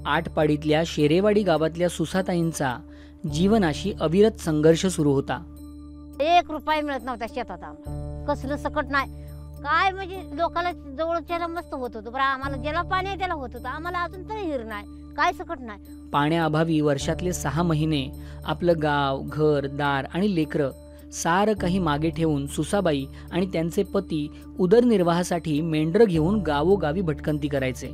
आटपाडीतल्या शेरेवाडी गावातल्या सुसाताईंचा जीवनाशी अविरत संघर्ष सुरू होता. 1 रुपया मिळत नव्हता शेतात आम्हाला. कसलं सकट नाही काय, म्हणजे लोकांना जवळच्याला मस्त होत होतं, बरं आम्हाला ज्याला पाणी आहे त्याला होत होतं, आम्हाला अजून तरी हिर नाही, काय सकट नाही. पाण्याअभावी वर्षातले 6 महिने आपलं गाव, घर, दार आणि लेकरं सारं काही मागे ठेवून सुसाबाई आणि त्यांचे पती उदरनिर्वाहासाठी मेंढरं घेऊन गावोगावी भटकंती करायचे.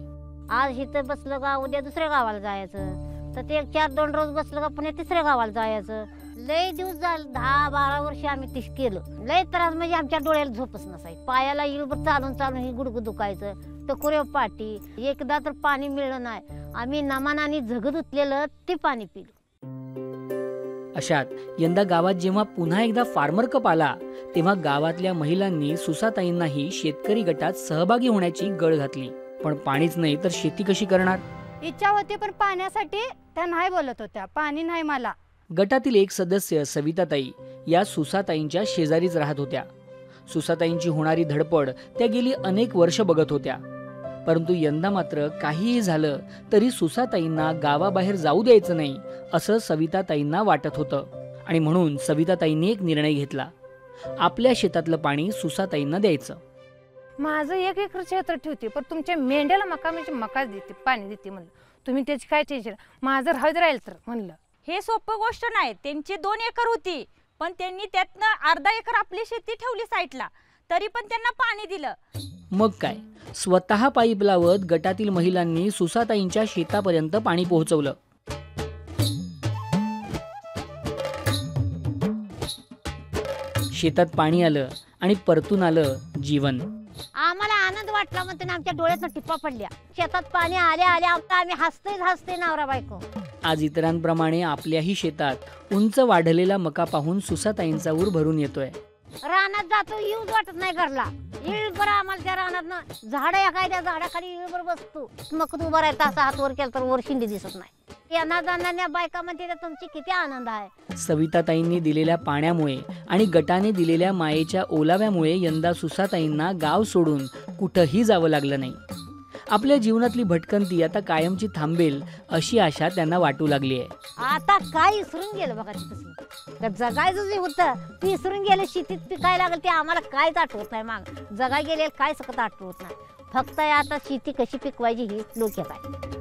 आज इथं बसलं का उद्या दुसऱ्या गावाला जायचं, तर ते 4-2 रोज बसलं का पुन्हा तिसऱ्या गावाला जायचं. लय दिवस झाले, 10-12 वर्ष आम्ही तीच केलं. लय त्रास म्हणजे आमच्या डोळ्याला झोपच नसायची. पायाला इळभर चालून चालून ही गुडघं दुखायचं, टकोऱ्या पाठी. एकदा तर पाणी मिळलं नाही, आम्ही नमानाने झगत उतलेलं ते पाणी पिलं. अशात यंदा गावात जेव्हा पुन्हा एकदा फार्मर कप आला तेव्हा गावातल्या महिलांनी सुसाताईंनाही शेतकरी गटात सहभागी होण्याची गळ घातली. पण पाणीच नाही तर शेती कशी करणार? इच्छा होती पण पाण्यासाठी त्या नाही बोलत होत्या, पाणी नाही मला. गटातील एक सदस्य सविताताई या सुसाताईंच्या शेजारीच राहत होत्या. सुसाताईंची होणारी धडपड त्या गेली अनेक वर्ष बघत होत्या. परंतु यंदा मात्र काहीही झालं तरी सुसाताईंना गावाबाहेर जाऊ द्यायचं नाही असं सविताताईंना वाटत होतं. आणि म्हणून सविताताईंनी एक निर्णय घेतला, आपल्या शेतातलं पाणी सुसाताईंना द्यायचं. माझं 1 एकर क्षेत्र ठेवते, पण तुमच्या मेंढ्याला मका म्हणजे मका देते, पाणी देते म्हणलं. तुम्ही त्याची काय टेन्शन, माझं राहील तर म्हणलं. हे सोपं गोष्ट नाही. त्यांची 2 एकर होती, पण त्यांनी त्यातनं अर्धा एकर आपली शेती ठेवली साईडला, तरी पण त्यांना पाणी दिलं. मग काय, स्वतः पाईप लावत गटातील महिलांनी सुसाताईंच्या शेतापर्यंत पाणी पोहोचवलं. शेतात पाणी आलं आणि परतून आलं जीवन. आम्हाला आनंद वाटला म्हणते ना, आमच्या डोळ्यातनं टिप्पा पडल्या. शेतात पाणी आल्या आम्ही हसते नवरा बायको. आज इतरांप्रमाणे आपल्याही शेतात उंच वाढलेला मका पाहून सुसाताईंचा ऊर भरून येतोय. रानात जातो, येऊच वाटत नाही घरला. इळभर आम्हाला त्या रानात ना झाड एखाद्या झाडाखाली इळभर बसतो, मग तू उभा राहायचा असा हात वर केला तर वर शिंदी दिसत नाही. यांना जाणाऱ्या बायका म्हणते तुमची किती आनंद आहे. सविताताईंनी दिलेल्या पाण्यामुळे आणि गटाने दिलेल्या मायेच्या ओलाव्यामुळे यंदा सुसाताईंना गाव सोडून कुठंही जावं लागलं नाही. आपल्या जीवनातली भटकंती आता कायमची थांबेल अशी आशा त्यांना वाटू लागली आहे. आता काय विसरून गेलं बघा, तिथं जगायचं जे होतं ते विसरून गेलं. शेतीत पिकायला लागलं ते आम्हाला काहीच आठवत नाही. माग जगा गेले काय सकत आठवत नाही. फक्त आता शेती कशी पिकवायची ही डोक्यात आहे.